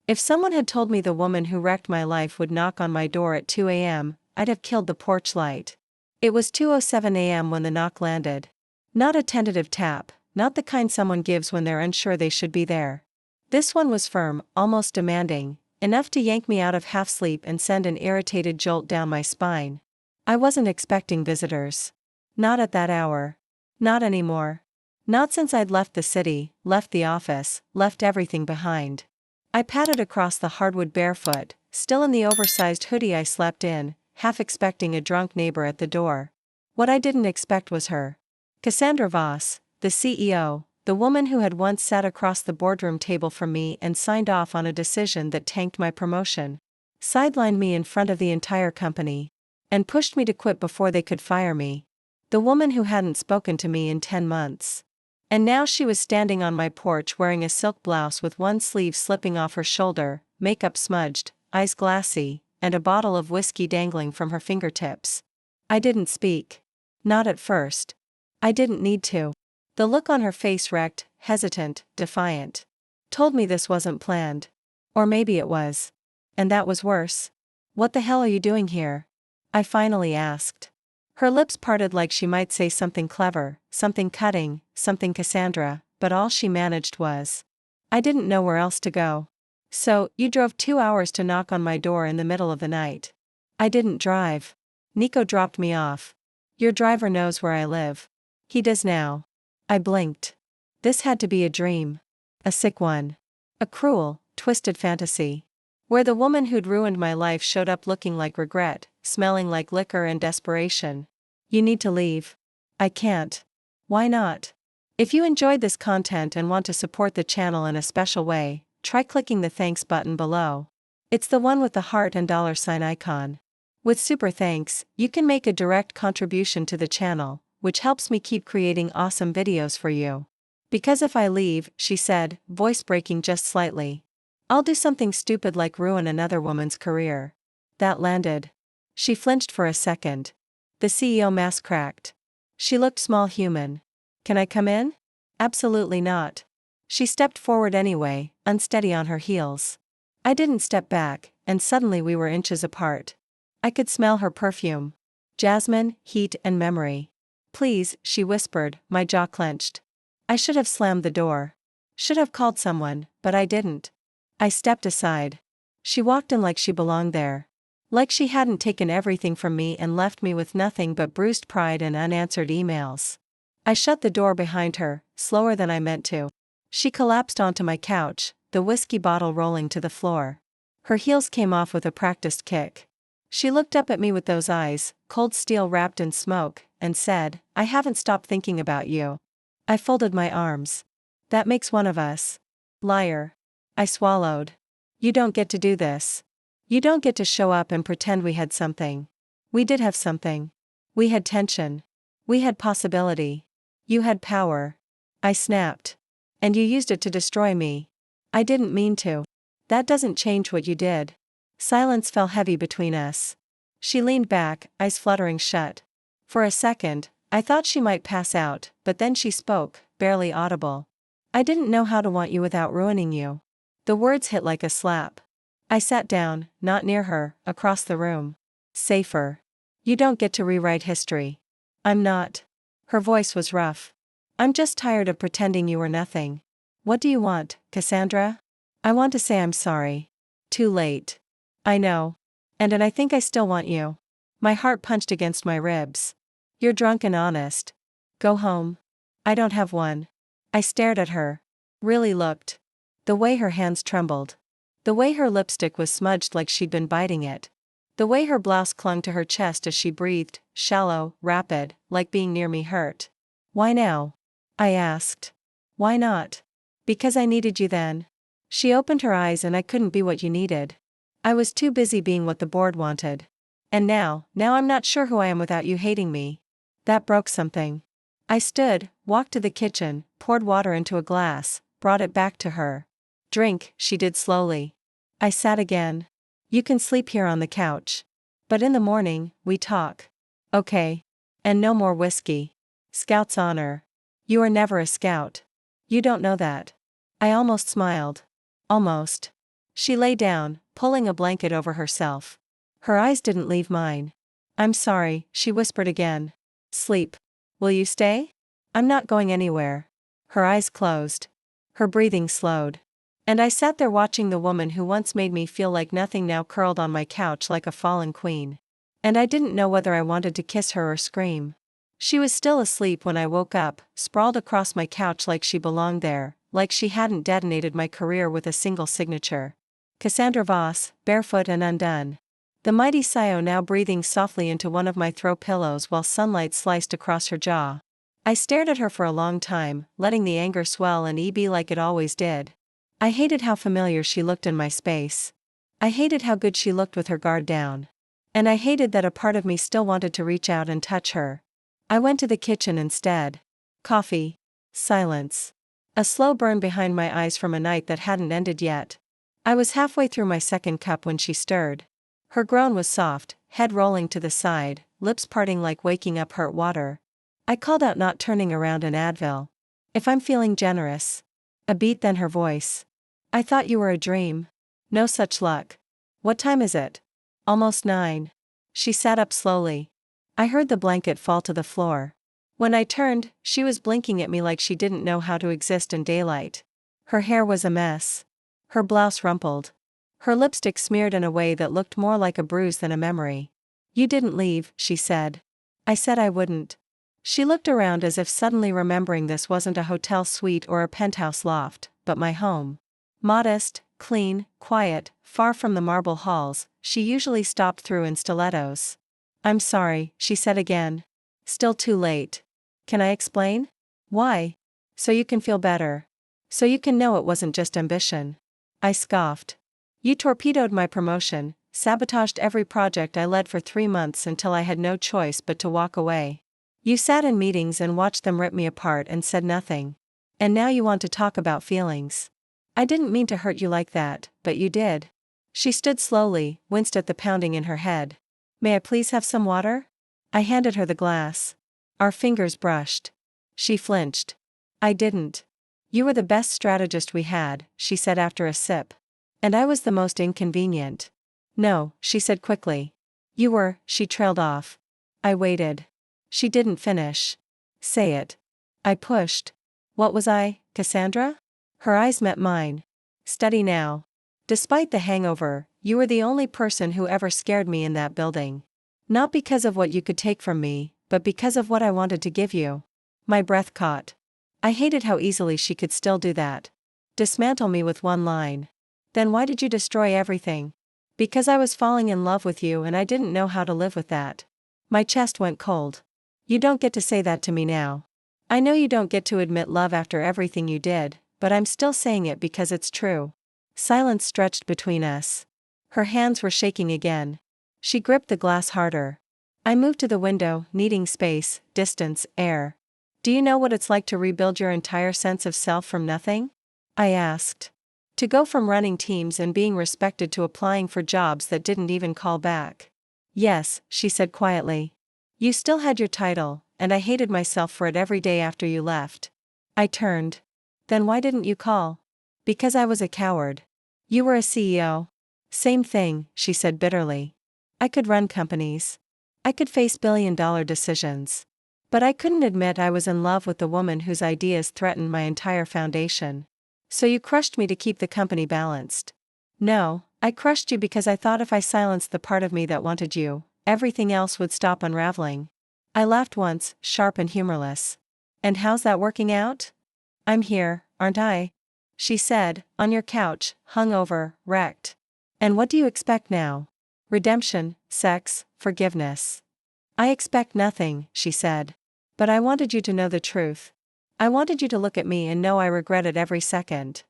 If someone had told me the woman who wrecked my life would knock on my door at 2 a.m., I'd have killed the porch light. It was 2:07 a.m. when the knock landed. Not a tentative tap, not the kind someone gives when they're unsure they should be there. This one was firm, almost demanding, enough to yank me out of half-sleep and send an irritated jolt down my spine. I wasn't expecting visitors. Not at that hour. Not anymore. Not since I'd left the city, left the office, left everything behind. I padded across the hardwood barefoot, still in the oversized hoodie I slept in, half expecting a drunk neighbor at the door. What I didn't expect was her. Cassandra Voss, the CEO, the woman who had once sat across the boardroom table from me and signed off on a decision that tanked my promotion. Sidelined me in front of the entire company. And pushed me to quit before they could fire me. The woman who hadn't spoken to me in 10 months. And now she was standing on my porch wearing a silk blouse with one sleeve slipping off her shoulder, makeup smudged, eyes glassy, and a bottle of whiskey dangling from her fingertips. I didn't speak. Not at first. I didn't need to. The look on her face wrecked, hesitant, defiant. Told me this wasn't planned. Or maybe it was. And that was worse. What the hell are you doing here? I finally asked. Her lips parted like she might say something clever, something cutting, something Cassandra, but all she managed was, I didn't know where else to go. So, you drove 2 hours to knock on my door in the middle of the night. I didn't drive. Nico dropped me off. Your driver knows where I live. He does now. I blinked. This had to be a dream. A sick one. A cruel, twisted fantasy. Where the woman who'd ruined my life showed up looking like regret, smelling like liquor and desperation. You need to leave. I can't. Why not? If you enjoyed this content and want to support the channel in a special way, try clicking the thanks button below. It's the one with the heart and $sign icon. With super thanks, you can make a direct contribution to the channel, which helps me keep creating awesome videos for you. Because if I leave, she said, voice breaking just slightly, I'll do something stupid like ruin another woman's career. That landed. She flinched for a second. The CEO mask cracked. She looked small human. Can I come in? Absolutely not. She stepped forward anyway, unsteady on her heels. I didn't step back, and suddenly we were inches apart. I could smell her perfume. Jasmine, heat and memory. Please, she whispered, my jaw clenched. I should have slammed the door. Should have called someone, but I didn't. I stepped aside. She walked in like she belonged there. Like she hadn't taken everything from me and left me with nothing but bruised pride and unanswered emails. I shut the door behind her, slower than I meant to. She collapsed onto my couch, the whiskey bottle rolling to the floor. Her heels came off with a practiced kick. She looked up at me with those eyes, cold steel wrapped in smoke, and said, I haven't stopped thinking about you. I folded my arms. That makes one of us. Liar. I swallowed. You don't get to do this. You don't get to show up and pretend we had something. We did have something. We had tension. We had possibility. You had power. I snapped. And you used it to destroy me. I didn't mean to. That doesn't change what you did. Silence fell heavy between us. She leaned back, eyes fluttering shut. For a second, I thought she might pass out, but then she spoke, barely audible. I didn't know how to want you without ruining you. The words hit like a slap. I sat down, not near her, across the room. Safer. You don't get to rewrite history. I'm not. Her voice was rough. I'm just tired of pretending you were nothing. What do you want, Cassandra? I want to say I'm sorry. Too late. I know. And I think I still want you. My heart punched against my ribs. You're drunk and honest. Go home. I don't have one. I stared at her. Really looked. The way her hands trembled. The way her lipstick was smudged like she'd been biting it. The way her blouse clung to her chest as she breathed, shallow, rapid, like being near me hurt. Why now? I asked. Why not? Because I needed you then. She opened her eyes and I couldn't be what you needed. I was too busy being what the board wanted. And now I'm not sure who I am without you hating me. That broke something. I stood, walked to the kitchen, poured water into a glass, brought it back to her. Drink, she did slowly. I sat again. You can sleep here on the couch. But in the morning, we talk. Okay. And no more whiskey. Scout's honor. You are never a scout. You don't know that. I almost smiled. Almost. She lay down, pulling a blanket over herself. Her eyes didn't leave mine. I'm sorry, she whispered again. Sleep. Will you stay? I'm not going anywhere. Her eyes closed. Her breathing slowed. And I sat there watching the woman who once made me feel like nothing now curled on my couch like a fallen queen. And I didn't know whether I wanted to kiss her or scream. She was still asleep when I woke up, sprawled across my couch like she belonged there, like she hadn't detonated my career with a single signature. Cassandra Voss, barefoot and undone. The mighty Sio now breathing softly into one of my throw pillows while sunlight sliced across her jaw. I stared at her for a long time, letting the anger swell and be like it always did. I hated how familiar she looked in my space. I hated how good she looked with her guard down. And I hated that a part of me still wanted to reach out and touch her. I went to the kitchen instead. Coffee. Silence. A slow burn behind my eyes from a night that hadn't ended yet. I was halfway through my second cup when she stirred. Her groan was soft, head rolling to the side, lips parting like waking up hurt water. I called out, not turning around, an Advil. If I'm feeling generous. A beat, then her voice. I thought you were a dream. No such luck. What time is it? Almost 9. She sat up slowly. I heard the blanket fall to the floor. When I turned, she was blinking at me like she didn't know how to exist in daylight. Her hair was a mess. Her blouse rumpled. Her lipstick smeared in a way that looked more like a bruise than a memory. You didn't leave, she said. I said I wouldn't. She looked around as if suddenly remembering this wasn't a hotel suite or a penthouse loft, but my home. Modest, clean, quiet, far from the marble halls she usually stopped through in stilettos. I'm sorry, she said again. Still too late. Can I explain? Why? So you can feel better. So you can know it wasn't just ambition. I scoffed. You torpedoed my promotion, sabotaged every project I led for 3 months until I had no choice but to walk away. You sat in meetings and watched them rip me apart and said nothing. And now you want to talk about feelings. I didn't mean to hurt you like that, but you did. She stood slowly, winced at the pounding in her head. May I please have some water? I handed her the glass. Our fingers brushed. She flinched. I didn't. You were the best strategist we had, she said after a sip. And I was the most inconvenient. No, she said quickly. You were, she trailed off. I waited. She didn't finish. Say it. I pushed. What was I, Cassandra? Her eyes met mine. Steady now. Despite the hangover, you were the only person who ever scared me in that building. Not because of what you could take from me, but because of what I wanted to give you. My breath caught. I hated how easily she could still do that. Dismantle me with one line. Then why did you destroy everything? Because I was falling in love with you and I didn't know how to live with that. My chest went cold. You don't get to say that to me now. I know you don't get to admit love after everything you did, but I'm still saying it because it's true. Silence stretched between us. Her hands were shaking again. She gripped the glass harder. I moved to the window, needing space, distance, air. Do you know what it's like to rebuild your entire sense of self from nothing? I asked. To go from running teams and being respected to applying for jobs that didn't even call back. Yes, she said quietly. You still had your title, and I hated myself for it every day after you left. I turned. Then why didn't you call? Because I was a coward. You were a CEO. Same thing, she said bitterly. I could run companies. I could face billion-dollar decisions. But I couldn't admit I was in love with the woman whose ideas threatened my entire foundation. So you crushed me to keep the company balanced. No, I crushed you because I thought if I silenced the part of me that wanted you, everything else would stop unraveling. I laughed once, sharp and humorless. And how's that working out? I'm here, aren't I? She said, on your couch, hungover, wrecked. And what do you expect now? Redemption, sex, forgiveness. I expect nothing, she said. But I wanted you to know the truth. I wanted you to look at me and know I regret it every second.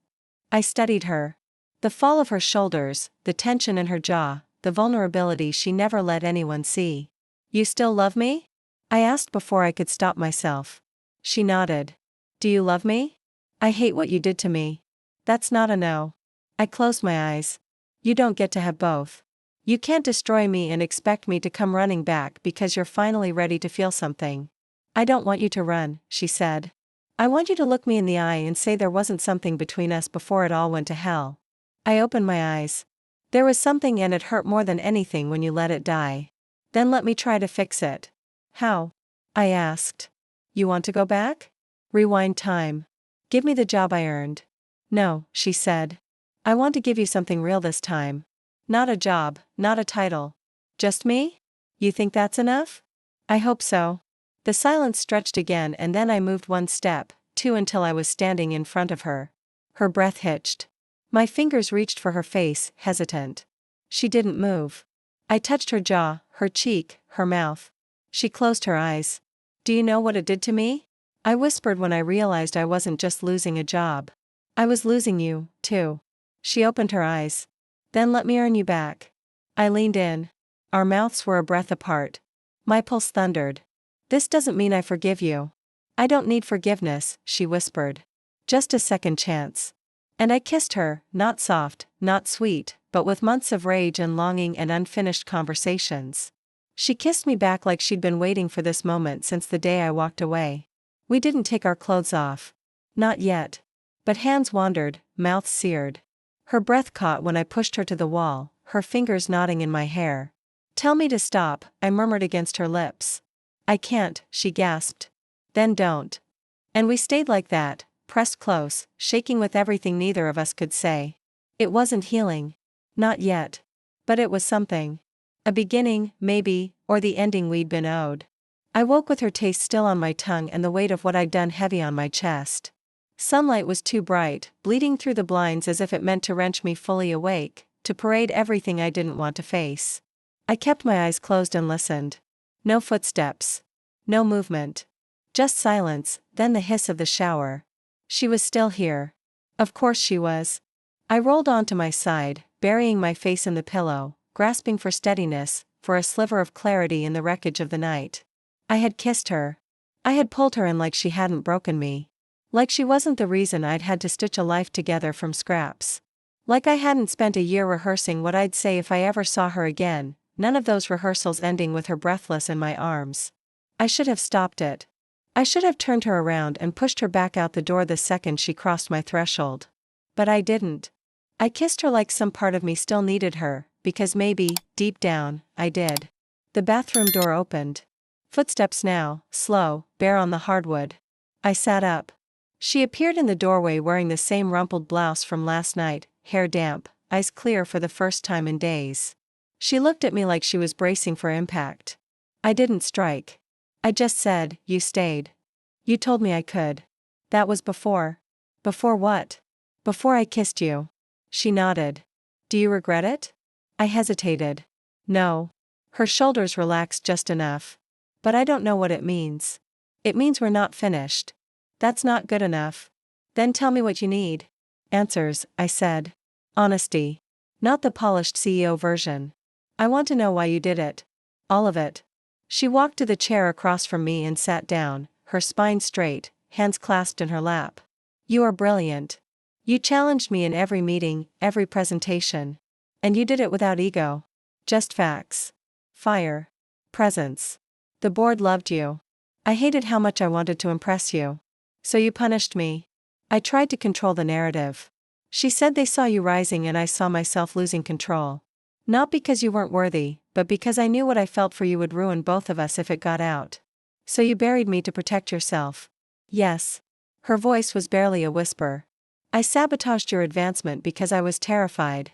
I studied her. The fall of her shoulders, the tension in her jaw, the vulnerability she never let anyone see. You still love me? I asked before I could stop myself. She nodded. Do you love me? I hate what you did to me. That's not a no. I closed my eyes. You don't get to have both. You can't destroy me and expect me to come running back because you're finally ready to feel something. I don't want you to run, she said. I want you to look me in the eye and say there wasn't something between us before it all went to hell. I opened my eyes. There was something and it hurt more than anything when you let it die. Then let me try to fix it. How? I asked. You want to go back? Rewind time. Give me the job I earned. No, she said. I want to give you something real this time. Not a job, not a title. Just me? You think that's enough? I hope so. The silence stretched again and then I moved one step, two until I was standing in front of her. Her breath hitched. My fingers reached for her face, hesitant. She didn't move. I touched her jaw, her cheek, her mouth. She closed her eyes. Do you know what it did to me? I whispered when I realized I wasn't just losing a job. I was losing you, too. She opened her eyes. Then let me earn you back. I leaned in. Our mouths were a breath apart. My pulse thundered. This doesn't mean I forgive you. I don't need forgiveness, she whispered. Just a second chance. And I kissed her, not soft, not sweet, but with months of rage and longing and unfinished conversations. She kissed me back like she'd been waiting for this moment since the day I walked away. We didn't take our clothes off. Not yet. But hands wandered, mouths seared. Her breath caught when I pushed her to the wall, her fingers knotting in my hair. Tell me to stop, I murmured against her lips. I can't, she gasped. Then don't. And we stayed like that, pressed close, shaking with everything neither of us could say. It wasn't healing. Not yet. But it was something. A beginning, maybe, or the ending we'd been owed. I woke with her taste still on my tongue and the weight of what I'd done heavy on my chest. Sunlight was too bright, bleeding through the blinds as if it meant to wrench me fully awake, to parade everything I didn't want to face. I kept my eyes closed and listened. No footsteps. No movement. Just silence, then the hiss of the shower. She was still here. Of course she was. I rolled onto my side, burying my face in the pillow, grasping for steadiness, for a sliver of clarity in the wreckage of the night. I had kissed her. I had pulled her in like she hadn't broken me. Like she wasn't the reason I'd had to stitch a life together from scraps. Like I hadn't spent a year rehearsing what I'd say if I ever saw her again, none of those rehearsals ending with her breathless in my arms. I should have stopped it. I should have turned her around and pushed her back out the door the second she crossed my threshold. But I didn't. I kissed her like some part of me still needed her, because maybe, deep down, I did. The bathroom door opened. Footsteps now, slow, bare on the hardwood. I sat up. She appeared in the doorway wearing the same rumpled blouse from last night, hair damp, eyes clear for the first time in days. She looked at me like she was bracing for impact. I didn't strike. I just said, you stayed. You told me I could. That was before. Before what? Before I kissed you. She nodded. Do you regret it? I hesitated. No. Her shoulders relaxed just enough. But I don't know what it means. It means we're not finished. That's not good enough. Then tell me what you need. Answers, I said. Honesty. Not the polished CEO version. I want to know why you did it. All of it. She walked to the chair across from me and sat down, her spine straight, hands clasped in her lap. You are brilliant. You challenged me in every meeting, every presentation. And you did it without ego. Just facts. Fire. Presence. The board loved you. I hated how much I wanted to impress you. So you punished me. I tried to control the narrative. She said they saw you rising and I saw myself losing control. Not because you weren't worthy, but because I knew what I felt for you would ruin both of us if it got out. So you buried me to protect yourself. Yes. Her voice was barely a whisper. I sabotaged your advancement because I was terrified.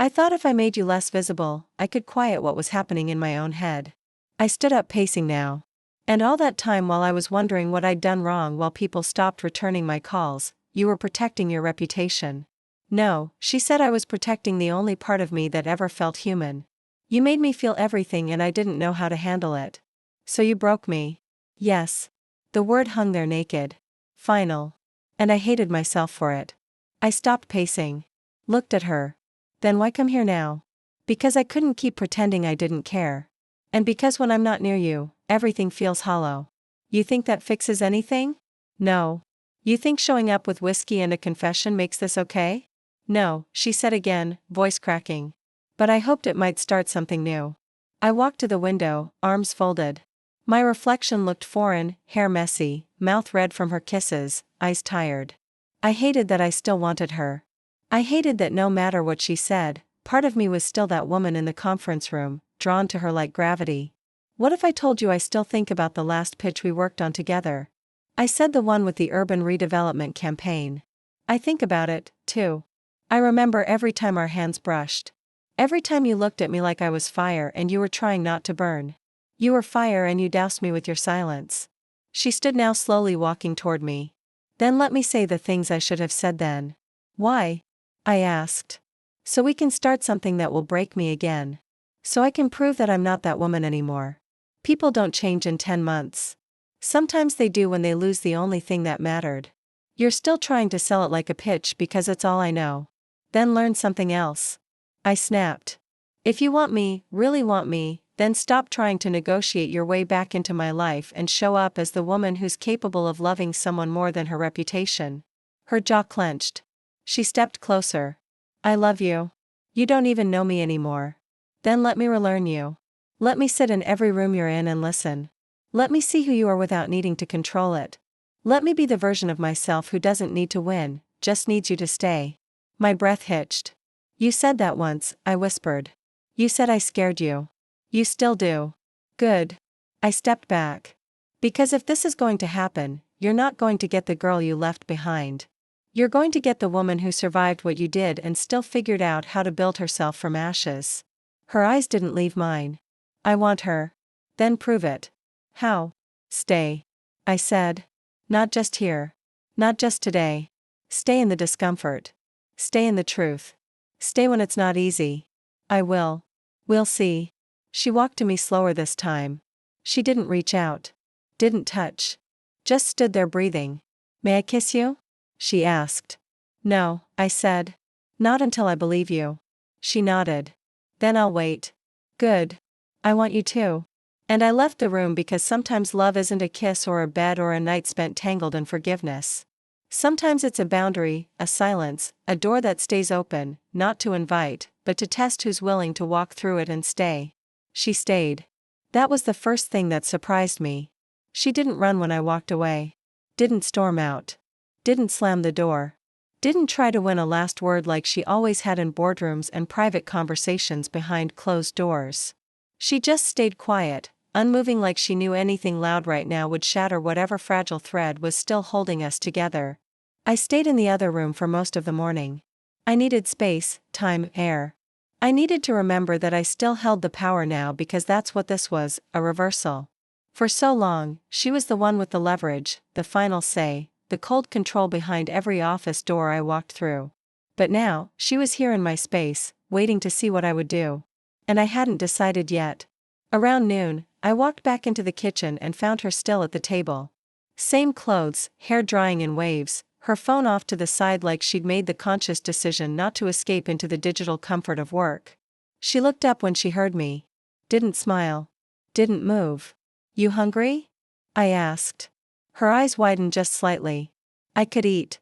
I thought if I made you less visible, I could quiet what was happening in my own head. I stood up pacing now. And all that time while I was wondering what I'd done wrong while people stopped returning my calls, you were protecting your reputation. No, she said I was protecting the only part of me that ever felt human. You made me feel everything and I didn't know how to handle it. So you broke me. Yes. The word hung there naked. Final. And I hated myself for it. I stopped pacing. Looked at her. Then why come here now? Because I couldn't keep pretending I didn't care. And because when I'm not near you, everything feels hollow. You think that fixes anything? No. You think showing up with whiskey and a confession makes this okay? No, she said again, voice cracking. But I hoped it might start something new. I walked to the window, arms folded. My reflection looked foreign, hair messy, mouth red from her kisses, eyes tired. I hated that I still wanted her. I hated that no matter what she said, part of me was still that woman in the conference room, drawn to her like gravity. What if I told you I still think about the last pitch we worked on together? I said the one with the urban redevelopment campaign. I think about it, too. I remember every time our hands brushed. Every time you looked at me like I was fire and you were trying not to burn. You were fire and you doused me with your silence. She stood now slowly walking toward me. Then let me say the things I should have said then. Why? I asked. So we can start something that will break me again. So I can prove that I'm not that woman anymore. People don't change in 10 months. Sometimes they do when they lose the only thing that mattered. You're still trying to sell it like a pitch because it's all I know. Then learn something else. I snapped. If you want me, really want me, then stop trying to negotiate your way back into my life and show up as the woman who's capable of loving someone more than her reputation. Her jaw clenched. She stepped closer. I love you. You don't even know me anymore. Then let me relearn you. Let me sit in every room you're in and listen. Let me see who you are without needing to control it. Let me be the version of myself who doesn't need to win, just needs you to stay. My breath hitched. You said that once, I whispered. You said I scared you. You still do. Good. I stepped back. Because if this is going to happen, you're not going to get the girl you left behind. You're going to get the woman who survived what you did and still figured out how to build herself from ashes. Her eyes didn't leave mine. I want her. Then prove it. How? Stay. I said. Not just here. Not just today. Stay in the discomfort. Stay in the truth. Stay when it's not easy. I will. We'll see. She walked to me slower this time. She didn't reach out. Didn't touch. Just stood there breathing. May I kiss you? She asked. No, I said. Not until I believe you. She nodded. Then I'll wait. Good. I want you too. And I left the room because sometimes love isn't a kiss or a bed or a night spent tangled in forgiveness. Sometimes it's a boundary, a silence, a door that stays open, not to invite, but to test who's willing to walk through it and stay. She stayed. That was the first thing that surprised me. She didn't run when I walked away. Didn't storm out. Didn't slam the door. Didn't try to win a last word like she always had in boardrooms and private conversations behind closed doors. She just stayed quiet, unmoving, like she knew anything loud right now would shatter whatever fragile thread was still holding us together. I stayed in the other room for most of the morning. I needed space, time, air. I needed to remember that I still held the power now because that's what this was, a reversal. For so long, she was the one with the leverage, the final say, the cold control behind every office door I walked through. But now, she was here in my space, waiting to see what I would do. And I hadn't decided yet. Around noon, I walked back into the kitchen and found her still at the table. Same clothes, hair drying in waves, her phone off to the side like she'd made the conscious decision not to escape into the digital comfort of work. She looked up when she heard me. Didn't smile. Didn't move. You hungry? I asked. Her eyes widened just slightly. I could eat.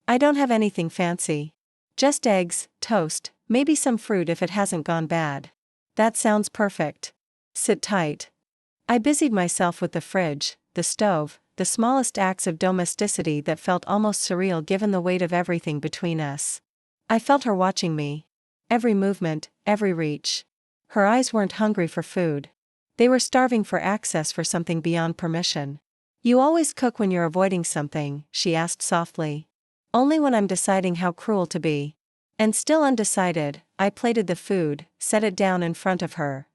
I don't have anything fancy. Just eggs, toast, maybe some fruit if it hasn't gone bad. That sounds perfect. Sit tight. I busied myself with the fridge, the stove, the smallest acts of domesticity that felt almost surreal given the weight of everything between us. I felt her watching me. Every movement, every reach. Her eyes weren't hungry for food. They were starving for access for something beyond permission. You always cook when you're avoiding something, she asked softly. Only when I'm deciding how cruel to be. And still undecided, I plated the food, set it down in front of her.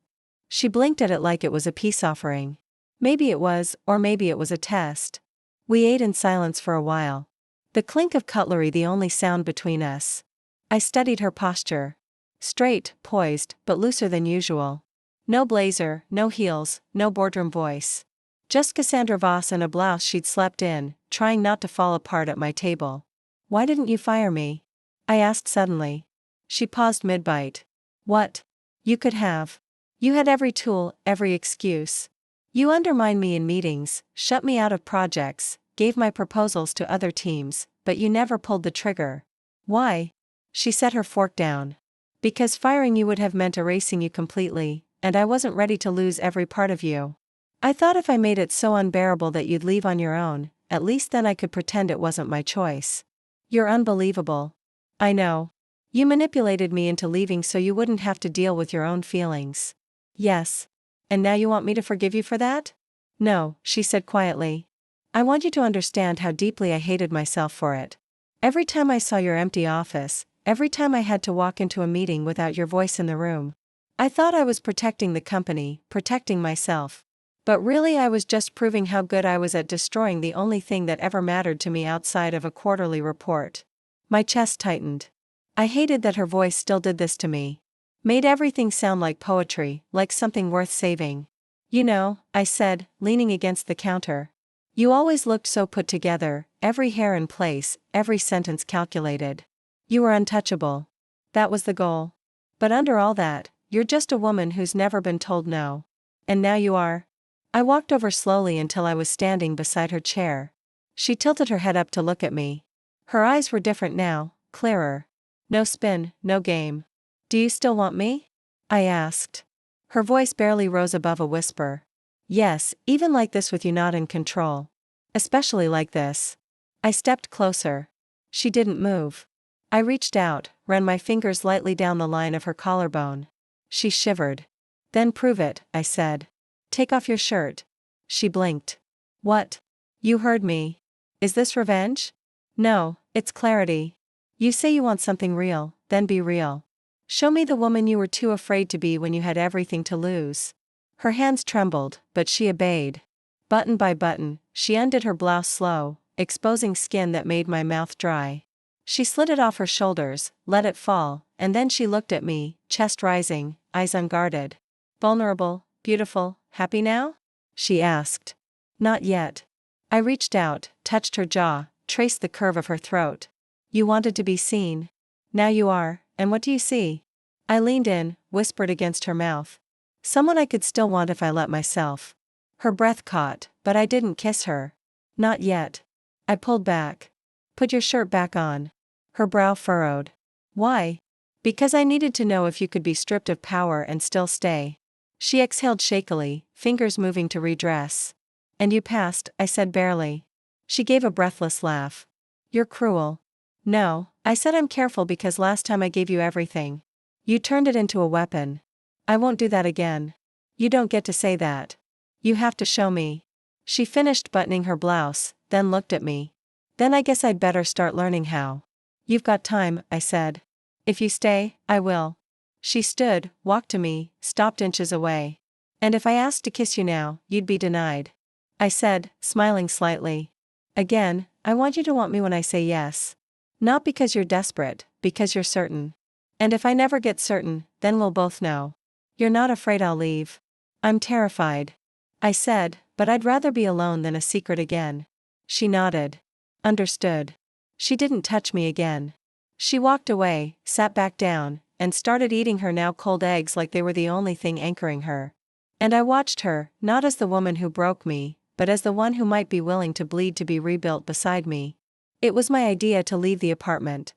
She blinked at it like it was a peace offering. Maybe it was, or maybe it was a test. We ate in silence for a while. The clink of cutlery the only sound between us. I studied her posture. Straight, poised, but looser than usual. No blazer, no heels, no boardroom voice. Just Cassandra Voss in a blouse she'd slept in, trying not to fall apart at my table. Why didn't you fire me? I asked suddenly. She paused mid-bite. What? You could have. You had every tool, every excuse. You undermined me in meetings, shut me out of projects, gave my proposals to other teams, but you never pulled the trigger. Why? She set her fork down. Because firing you would have meant erasing you completely, and I wasn't ready to lose every part of you. I thought if I made it so unbearable that you'd leave on your own, at least then I could pretend it wasn't my choice. You're unbelievable. I know. You manipulated me into leaving so you wouldn't have to deal with your own feelings. Yes. And now you want me to forgive you for that? No, she said quietly. I want you to understand how deeply I hated myself for it. Every time I saw your empty office, every time I had to walk into a meeting without your voice in the room, I thought I was protecting the company, protecting myself. But really I was just proving how good I was at destroying the only thing that ever mattered to me outside of a quarterly report. My chest tightened. I hated that her voice still did this to me. Made everything sound like poetry, like something worth saving. You know, I said, leaning against the counter. You always looked so put together, every hair in place, every sentence calculated. You were untouchable. That was the goal. But under all that, you're just a woman who's never been told no. And now you are. I walked over slowly until I was standing beside her chair. She tilted her head up to look at me. Her eyes were different now, clearer. No spin, no game. Do you still want me? I asked. Her voice barely rose above a whisper. Yes, even like this with you not in control. Especially like this. I stepped closer. She didn't move. I reached out, ran my fingers lightly down the line of her collarbone. She shivered. Then prove it, I said. Take off your shirt. She blinked. What? You heard me. Is this revenge? No, it's clarity. You say you want something real, then be real. Show me the woman you were too afraid to be when you had everything to lose. Her hands trembled, but she obeyed. Button by button, she undid her blouse slow, exposing skin that made my mouth dry. She slid it off her shoulders, let it fall, and then she looked at me, chest rising, eyes unguarded. Vulnerable, beautiful, happy now? She asked. Not yet. I reached out, touched her jaw, traced the curve of her throat. You wanted to be seen. Now you are, and what do you see? I leaned in, whispered against her mouth. Someone I could still want if I let myself. Her breath caught, but I didn't kiss her. Not yet. I pulled back. Put your shirt back on. Her brow furrowed. Why? Because I needed to know if you could be stripped of power and still stay. She exhaled shakily, fingers moving to redress. And you passed, I said barely. She gave a breathless laugh. You're cruel. No, I said I'm careful because last time I gave you everything. You turned it into a weapon. I won't do that again. You don't get to say that. You have to show me. She finished buttoning her blouse, then looked at me. Then I guess I'd better start learning how. You've got time, I said. If you stay, I will. She stood, walked to me, stopped inches away. And if I asked to kiss you now, you'd be denied. I said, smiling slightly. Again, I want you to want me when I say yes. Not because you're desperate, because you're certain. And if I never get certain, then we'll both know. You're not afraid I'll leave. I'm terrified. I said, but I'd rather be alone than a secret again. She nodded. Understood. She didn't touch me again. She walked away, sat back down, and started eating her now cold eggs like they were the only thing anchoring her. And I watched her, not as the woman who broke me, but as the one who might be willing to bleed to be rebuilt beside me. It was my idea to leave the apartment.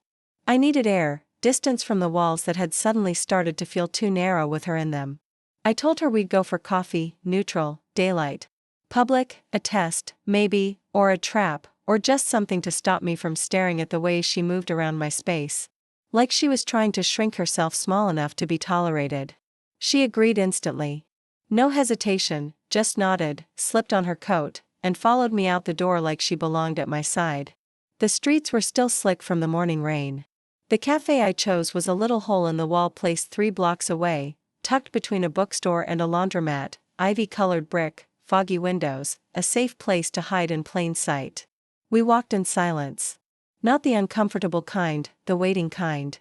I needed air, distance from the walls that had suddenly started to feel too narrow with her in them. I told her we'd go for coffee, neutral, daylight. Public, a test, maybe, or a trap, or just something to stop me from staring at the way she moved around my space. Like she was trying to shrink herself small enough to be tolerated. She agreed instantly. No hesitation, just nodded, slipped on her coat, and followed me out the door like she belonged at my side. The streets were still slick from the morning rain. The cafe I chose was a little hole in the wall placed 3 blocks away, tucked between a bookstore and a laundromat, ivy-colored brick, foggy windows, a safe place to hide in plain sight. We walked in silence. Not the uncomfortable kind, the waiting kind.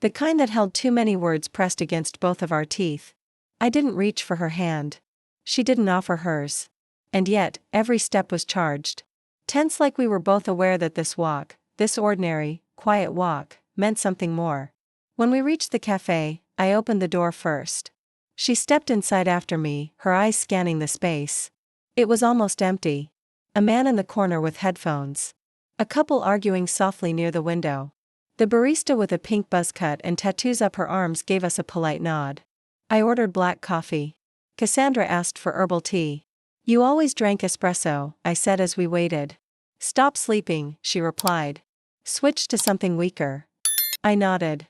The kind that held too many words pressed against both of our teeth. I didn't reach for her hand. She didn't offer hers. And yet, every step was charged. Tense like we were both aware that this walk, this ordinary, quiet walk, meant something more. When we reached the cafe, I opened the door first. She stepped inside after me, her eyes scanning the space. It was almost empty. A man in the corner with headphones. A couple arguing softly near the window. The barista with a pink buzz cut and tattoos up her arms gave us a polite nod. I ordered black coffee. Cassandra asked for herbal tea. You always drank espresso, I said as we waited. Stop sleeping, she replied. Switch to something weaker. I nodded.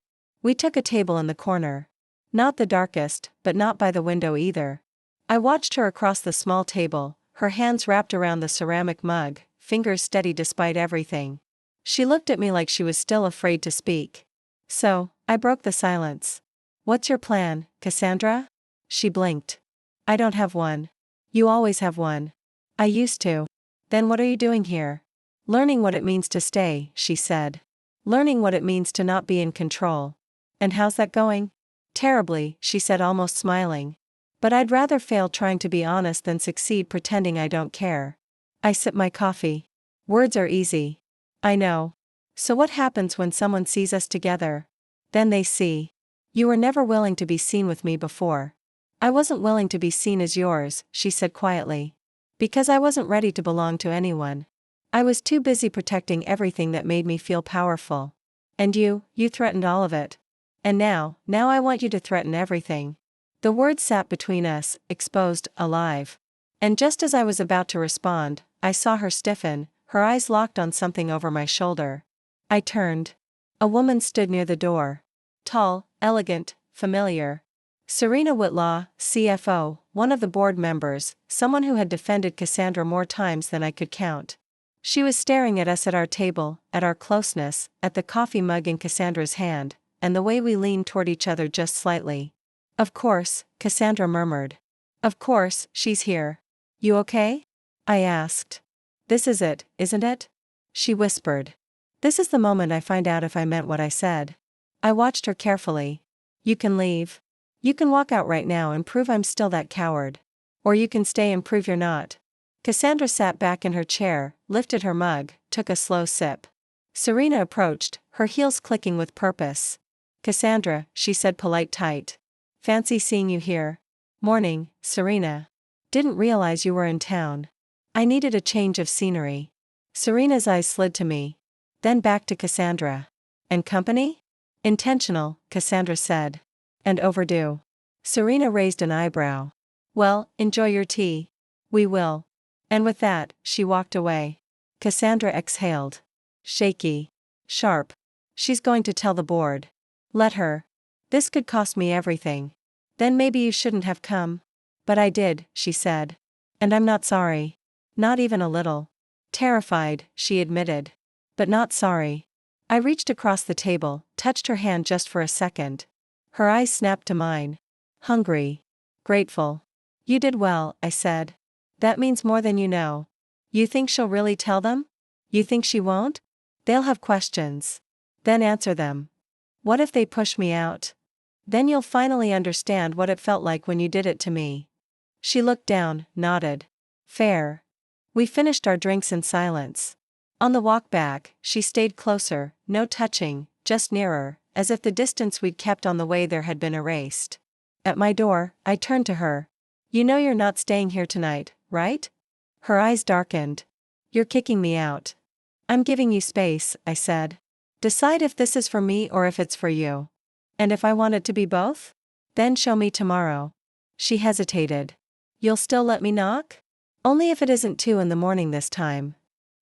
We took a table in the corner. Not the darkest, but not by the window either. I watched her across the small table, her hands wrapped around the ceramic mug, fingers steady despite everything. She looked at me like she was still afraid to speak. So, I broke the silence. "What's your plan, Cassandra?" She blinked. "I don't have one." "You always have one." "I used to." "Then what are you doing here?" "Learning what it means to stay," she said. "Learning what it means to not be in control." "And how's that going?" "Terribly," she said, almost smiling. "But I'd rather fail trying to be honest than succeed pretending I don't care." I sip my coffee. Words are easy. I know. So what happens when someone sees us together? Then they see. You were never willing to be seen with me before. I wasn't willing to be seen as yours, she said quietly. Because I wasn't ready to belong to anyone. I was too busy protecting everything that made me feel powerful. And you threatened all of it. And now I want you to threaten everything. The words sat between us, exposed, alive. And just as I was about to respond, I saw her stiffen, her eyes locked on something over my shoulder. I turned. A woman stood near the door. Tall, elegant, familiar. Serena Whitlaw, CFO, one of the board members, someone who had defended Cassandra more times than I could count. She was staring at us at our table, at our closeness, at the coffee mug in Cassandra's hand, and the way we leaned toward each other just slightly. "Of course," Cassandra murmured. "Of course, she's here. You okay?" I asked. "This is it, isn't it?" She whispered. "This is the moment I find out if I meant what I said." I watched her carefully. "You can leave. You can walk out right now and prove I'm still that coward. Or you can stay and prove you're not." Cassandra sat back in her chair, lifted her mug, took a slow sip. Serena approached, her heels clicking with purpose. "Cassandra," she said, polite tight. "Fancy seeing you here." "Morning, Serena. Didn't realize you were in town. I needed a change of scenery." Serena's eyes slid to me. Then back to Cassandra. "And company?" "Intentional," Cassandra said. "And overdue." Serena raised an eyebrow. "Well, enjoy your tea." "We will." And with that, she walked away. Cassandra exhaled. Shaky. Sharp. "She's going to tell the board." "Let her. This could cost me everything." "Then maybe you shouldn't have come." "But I did," she said. "And I'm not sorry. Not even a little." "Terrified," she admitted. "But not sorry." I reached across the table, touched her hand just for a second. Her eyes snapped to mine. "Hungry. Grateful." "You did well," I said. "That means more than you know." "You think she'll really tell them?" "You think she won't?" "They'll have questions." "Then answer them." "What if they push me out?" "Then you'll finally understand what it felt like when you did it to me." She looked down, nodded. "Fair." We finished our drinks in silence. On the walk back, she stayed closer, no touching, just nearer, as if the distance we'd kept on the way there had been erased. At my door, I turned to her. "You know you're not staying here tonight, right?" Her eyes darkened. "You're kicking me out." "I'm giving you space," I said. "Decide if this is for me or if it's for you." "And if I want it to be both?" "Then show me tomorrow." She hesitated. "You'll still let me knock?" "Only if it isn't 2 in the morning this time."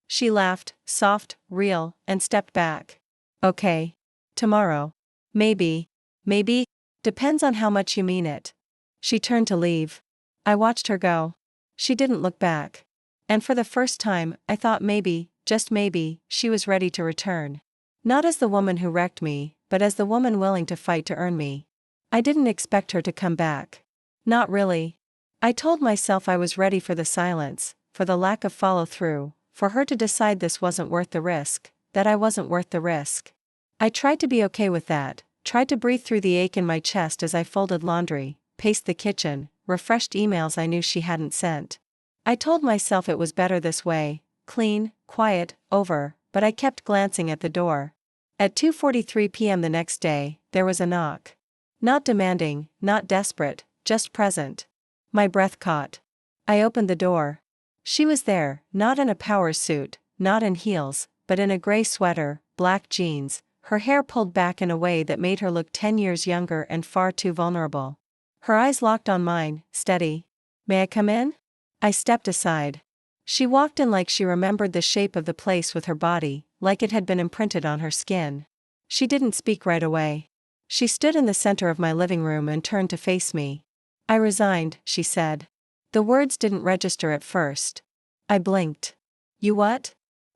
She laughed, soft, real, and stepped back. "Okay. Tomorrow. Maybe. Maybe. Depends on how much you mean it." She turned to leave. I watched her go. She didn't look back. And for the first time, I thought maybe, just maybe, she was ready to return. Not as the woman who wrecked me, but as the woman willing to fight to earn me. I didn't expect her to come back. Not really. I told myself I was ready for the silence, for the lack of follow-through, for her to decide this wasn't worth the risk, that I wasn't worth the risk. I tried to be okay with that, tried to breathe through the ache in my chest as I folded laundry, paced the kitchen, refreshed emails I knew she hadn't sent. I told myself it was better this way, clean, quiet, over, but I kept glancing at the door. At 2:43 p.m. the next day, there was a knock. Not demanding, not desperate, just present. My breath caught. I opened the door. She was there, not in a power suit, not in heels, but in a gray sweater, black jeans, her hair pulled back in a way that made her look 10 years younger and far too vulnerable. Her eyes locked on mine, steady. "May I come in?" I stepped aside. She walked in like she remembered the shape of the place with her body, like it had been imprinted on her skin. She didn't speak right away. She stood in the center of my living room and turned to face me. I resigned, she said. The words didn't register at first. I blinked. You what?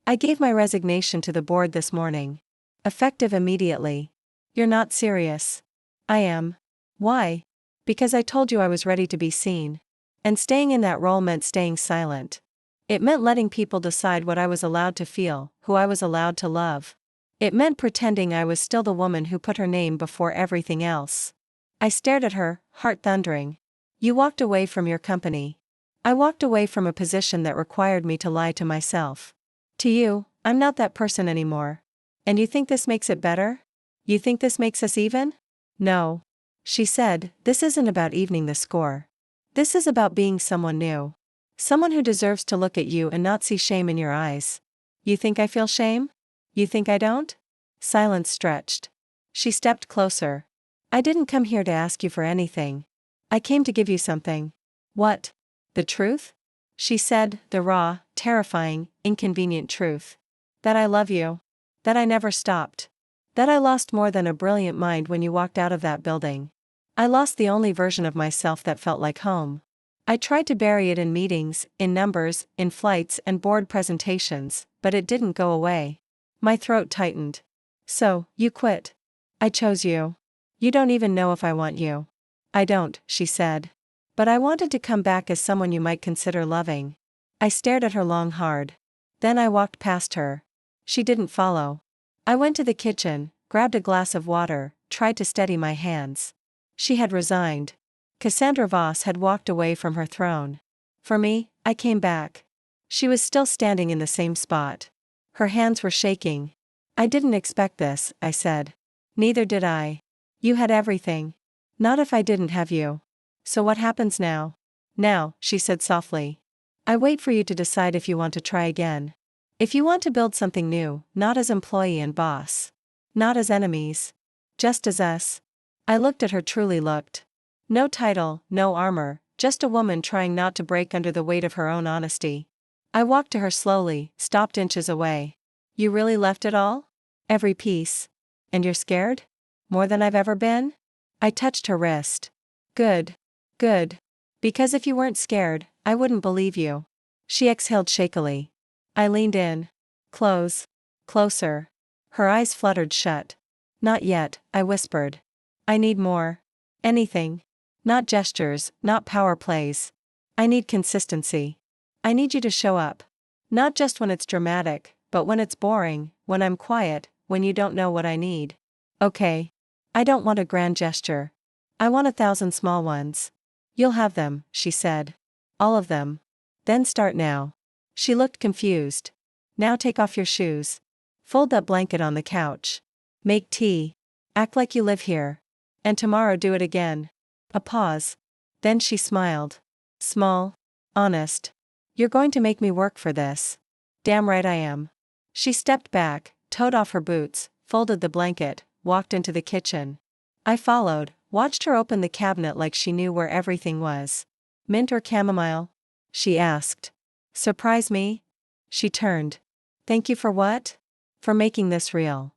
I gave my resignation to the board this morning. Effective immediately. You're not serious. I am. Why? Because I told you I was ready to be seen. And staying in that role meant staying silent. It meant letting people decide what I was allowed to feel, who I was allowed to love. It meant pretending I was still the woman who put her name before everything else. I stared at her, heart thundering. You walked away from your company. I walked away from a position that required me to lie to myself. To you, I'm not that person anymore. And you think this makes it better? You think this makes us even? No. She said, this isn't about evening the score. This is about being someone new. Someone who deserves to look at you and not see shame in your eyes. You think I feel shame? You think I don't? Silence stretched. She stepped closer. I didn't come here to ask you for anything. I came to give you something. What? The truth? She said, the raw, terrifying, inconvenient truth. That I love you. That I never stopped. That I lost more than a brilliant mind when you walked out of that building. I lost the only version of myself that felt like home. I tried to bury it in meetings, in numbers, in flights and board presentations, but it didn't go away. My throat tightened. So, you quit. I chose you. You don't even know if I want you. I don't, she said. But I wanted to come back as someone you might consider loving. I stared at her long hard. Then I walked past her. She didn't follow. I went to the kitchen, grabbed a glass of water, tried to steady my hands. She had resigned. Cassandra Voss had walked away from her throne. For me, I came back. She was still standing in the same spot. Her hands were shaking. I didn't expect this, I said. Neither did I. You had everything. Not if I didn't have you. So what happens now? Now, she said softly. I wait for you to decide if you want to try again. If you want to build something new, not as employee and boss. Not as enemies. Just as us. I looked at her, truly looked. No title, no armor, just a woman trying not to break under the weight of her own honesty. I walked to her slowly, stopped inches away. You really left it all? Every piece. And you're scared? More than I've ever been? I touched her wrist. Good. Good. Because if you weren't scared, I wouldn't believe you. She exhaled shakily. I leaned in. Close. Closer. Her eyes fluttered shut. Not yet, I whispered. I need more. Anything. Not gestures, not power plays. I need consistency. I need you to show up. Not just when it's dramatic, but when it's boring, when I'm quiet, when you don't know what I need. Okay. I don't want a grand gesture. I want 1,000 small ones. You'll have them, she said. All of them. Then start now. She looked confused. Now take off your shoes. Fold that blanket on the couch. Make tea. Act like you live here. And tomorrow do it again. A pause. Then she smiled. Small. Honest. You're going to make me work for this. Damn right I am. She stepped back, toed off her boots, folded the blanket, walked into the kitchen. I followed, watched her open the cabinet like she knew where everything was. Mint or chamomile? She asked. Surprise me? She turned. Thank you for what? For making this real.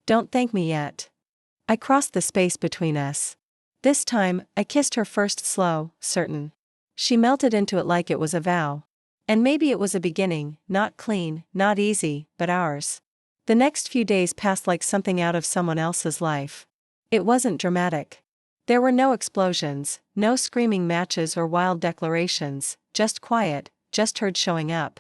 Don't thank me yet. I crossed the space between us. This time, I kissed her first, slow, certain. She melted into it like it was a vow. And maybe it was a beginning, not clean, not easy, but ours. The next few days passed like something out of someone else's life. It wasn't dramatic. There were no explosions, no screaming matches or wild declarations, just quiet, just heard showing up.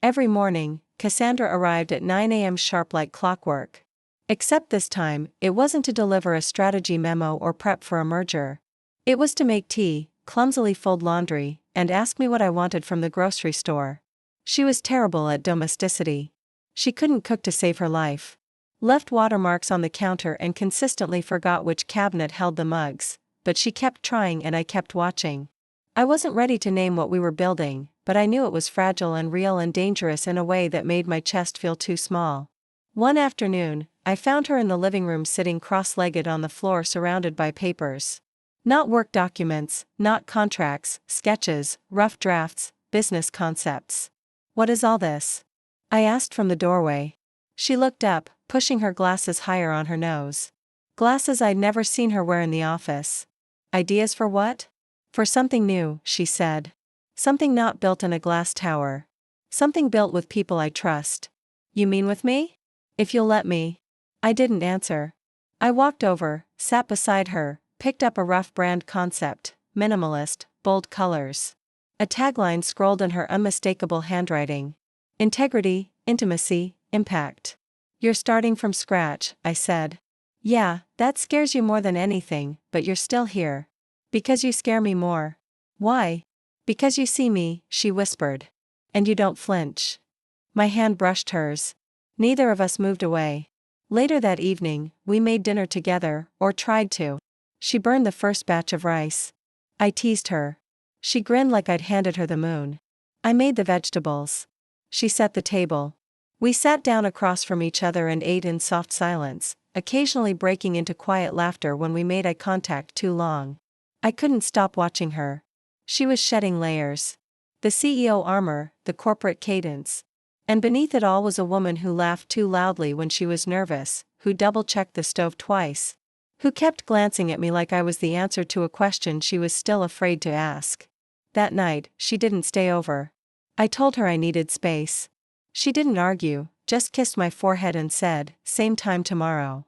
Every morning, Cassandra arrived at 9 a.m. sharp like clockwork. Except this time, it wasn't to deliver a strategy memo or prep for a merger. It was to make tea, clumsily fold laundry, and ask me what I wanted from the grocery store. She was terrible at domesticity. She couldn't cook to save her life. Left watermarks on the counter and consistently forgot which cabinet held the mugs, but she kept trying and I kept watching. I wasn't ready to name what we were building, but I knew it was fragile and real and dangerous in a way that made my chest feel too small. One afternoon, I found her in the living room sitting cross-legged on the floor surrounded by papers. Not work documents, not contracts, sketches, rough drafts, business concepts. What is all this? I asked from the doorway. She looked up, pushing her glasses higher on her nose. Glasses I'd never seen her wear in the office. Ideas for what? For something new, she said. Something not built in a glass tower. Something built with people I trust. You mean with me? If you'll let me. I didn't answer. I walked over, sat beside her, picked up a rough brand concept, minimalist, bold colors. A tagline scrolled in her unmistakable handwriting. Integrity, intimacy, impact. You're starting from scratch, I said. Yeah, that scares you more than anything, but you're still here. Because you scare me more. Why? Because you see me, she whispered. And you don't flinch. My hand brushed hers. Neither of us moved away. Later that evening, we made dinner together, or tried to. She burned the first batch of rice. I teased her. She grinned like I'd handed her the moon. I made the vegetables. She set the table. We sat down across from each other and ate in soft silence, occasionally breaking into quiet laughter when we made eye contact too long. I couldn't stop watching her. She was shedding layers. The CEO armor, the corporate cadence. And beneath it all was a woman who laughed too loudly when she was nervous, who double-checked the stove twice. Who kept glancing at me like I was the answer to a question she was still afraid to ask. That night, she didn't stay over. I told her I needed space. She didn't argue, just kissed my forehead and said, "Same time tomorrow."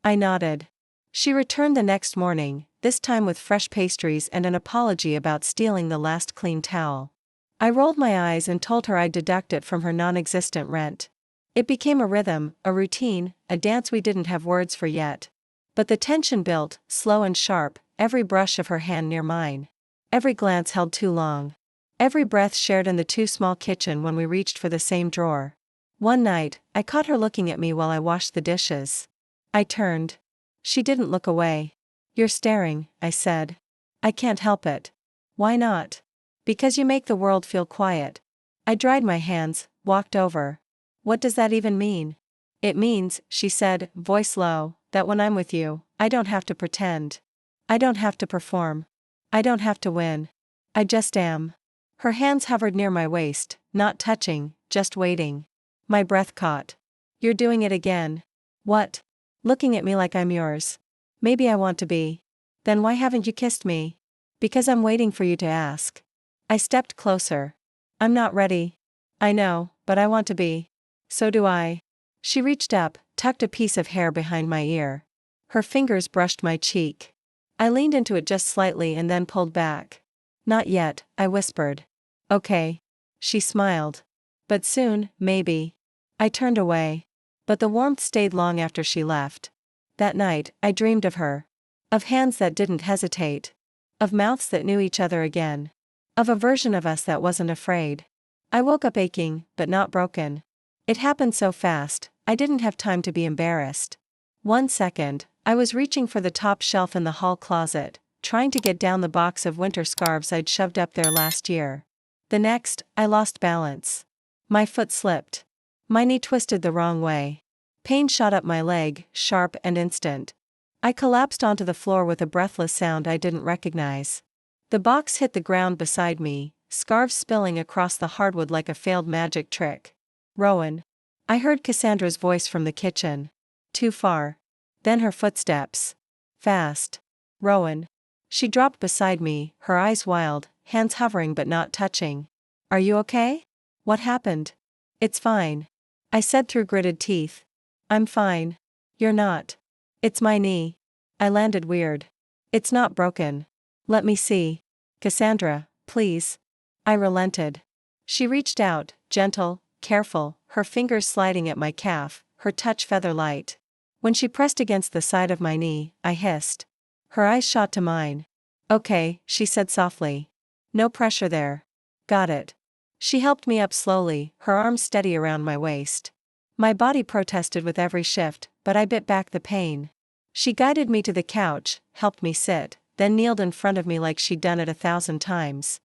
I nodded. She returned the next morning, this time with fresh pastries and an apology about stealing the last clean towel. I rolled my eyes and told her I'd deduct it from her non-existent rent. It became a rhythm, a routine, a dance we didn't have words for yet. But the tension built, slow and sharp, every brush of her hand near mine. Every glance held too long. Every breath shared in the too small kitchen when we reached for the same drawer. One night, I caught her looking at me while I washed the dishes. I turned. She didn't look away. "You're staring," I said. "I can't help it." "Why not?" "Because you make the world feel quiet." I dried my hands, walked over. "What does that even mean?" "It means," she said, voice low, "that when I'm with you, I don't have to pretend. I don't have to perform. I don't have to win. I just am." Her hands hovered near my waist, not touching, just waiting. My breath caught. "You're doing it again." "What?" "Looking at me like I'm yours." "Maybe I want to be." "Then why haven't you kissed me?" "Because I'm waiting for you to ask." I stepped closer. "I'm not ready." "I know, but I want to be." "So do I." She reached up, tucked a piece of hair behind my ear. Her fingers brushed my cheek. I leaned into it just slightly and then pulled back. "Not yet," I whispered. "Okay." She smiled. "But soon, maybe." I turned away. But the warmth stayed long after she left. That night, I dreamed of her. Of hands that didn't hesitate. Of mouths that knew each other again. Of a version of us that wasn't afraid. I woke up aching, but not broken. It happened so fast, I didn't have time to be embarrassed. 1 second, I was reaching for the top shelf in the hall closet, trying to get down the box of winter scarves I'd shoved up there last year. The next, I lost balance. My foot slipped. My knee twisted the wrong way. Pain shot up my leg, sharp and instant. I collapsed onto the floor with a breathless sound I didn't recognize. The box hit the ground beside me, scarves spilling across the hardwood like a failed magic trick. "Rowan." I heard Cassandra's voice from the kitchen. "Too far." Then her footsteps. "Fast." "Rowan." She dropped beside me, her eyes wild, hands hovering but not touching. "Are you okay?" "What happened?" "It's fine." I said through gritted teeth. "I'm fine." "You're not." "It's my knee." I landed weird. "It's not broken." "Let me see." "Cassandra, please." I relented. She reached out, gentle, careful, her fingers sliding at my calf, her touch feather light. When she pressed against the side of my knee, I hissed. Her eyes shot to mine. "Okay," she said softly. "No pressure there." "Got it." She helped me up slowly, her arms steady around my waist. My body protested with every shift, but I bit back the pain. She guided me to the couch, helped me sit, then kneeled in front of me like she'd done it 1,000 times.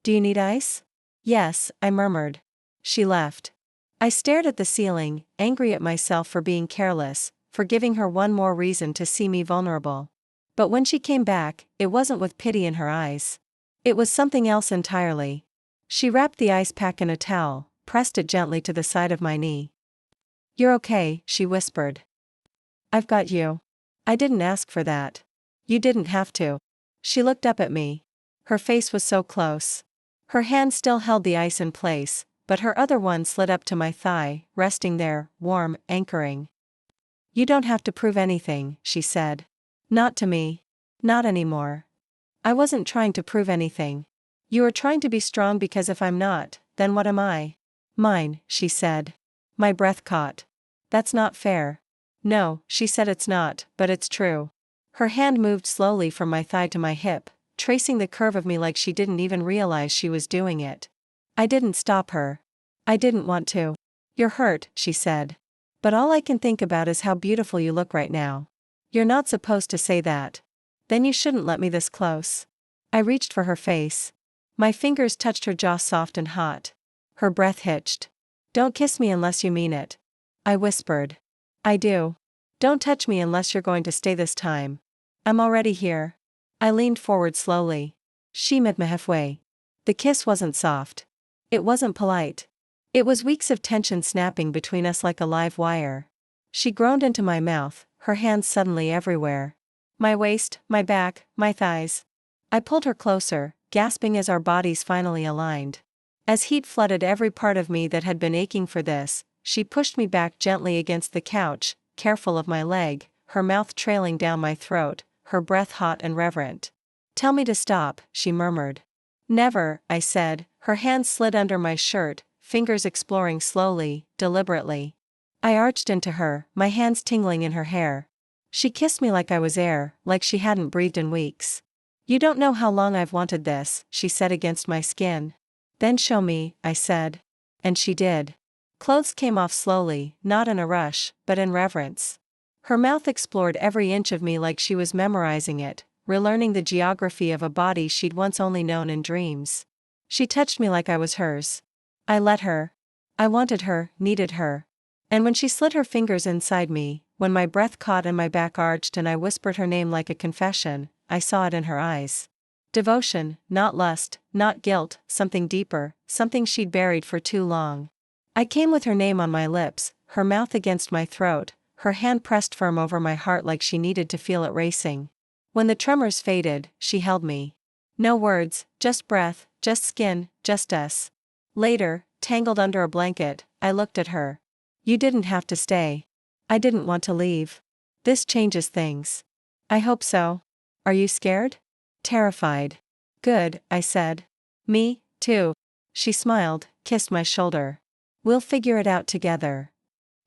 "Do you need ice?" "Yes," I murmured. She left. I stared at the ceiling, angry at myself for being careless, for giving her one more reason to see me vulnerable. But when she came back, it wasn't with pity in her eyes. It was something else entirely. She wrapped the ice pack in a towel, pressed it gently to the side of my knee. "You're okay," she whispered. "I've got you." I didn't ask for that. You didn't have to. She looked up at me. Her face was so close. Her hand still held the ice in place, but her other one slid up to my thigh, resting there, warm, anchoring. You don't have to prove anything, she said. Not to me. Not anymore. I wasn't trying to prove anything. You are trying to be strong because if I'm not, then what am I? Mine, she said. My breath caught. That's not fair. No, she said it's not, but it's true. Her hand moved slowly from my thigh to my hip, tracing the curve of me like she didn't even realize she was doing it. I didn't stop her. I didn't want to. You're hurt, she said. But all I can think about is how beautiful you look right now. You're not supposed to say that. Then you shouldn't let me this close. I reached for her face. My fingers touched her jaw soft and hot. Her breath hitched. Don't kiss me unless you mean it. I whispered. I do. Don't touch me unless you're going to stay this time. I'm already here. I leaned forward slowly. She met me halfway. The kiss wasn't soft. It wasn't polite. It was weeks of tension snapping between us like a live wire. She groaned into my mouth, her hands suddenly everywhere. My waist, my back, my thighs. I pulled her closer, gasping as our bodies finally aligned. As heat flooded every part of me that had been aching for this, she pushed me back gently against the couch, careful of my leg, her mouth trailing down my throat, her breath hot and reverent. Tell me to stop, she murmured. Never, I said, her hands slid under my shirt, fingers exploring slowly, deliberately. I arched into her, my hands tingling in her hair. She kissed me like I was air, like she hadn't breathed in weeks. You don't know how long I've wanted this, she said against my skin. Then show me, I said. And she did. Clothes came off slowly, not in a rush, but in reverence. Her mouth explored every inch of me like she was memorizing it, relearning the geography of a body she'd once only known in dreams. She touched me like I was hers. I let her. I wanted her, needed her. And when she slid her fingers inside me, when my breath caught and my back arched and I whispered her name like a confession, I saw it in her eyes. Devotion, not lust, not guilt, something deeper, something she'd buried for too long. I came with her name on my lips, her mouth against my throat, her hand pressed firm over my heart like she needed to feel it racing. When the tremors faded, she held me. No words, just breath, just skin, just us. Later, tangled under a blanket, I looked at her. You didn't have to stay. I didn't want to leave. This changes things. I hope so. Are you scared? Terrified. Good, I said. Me, too. She smiled, kissed my shoulder. We'll figure it out together.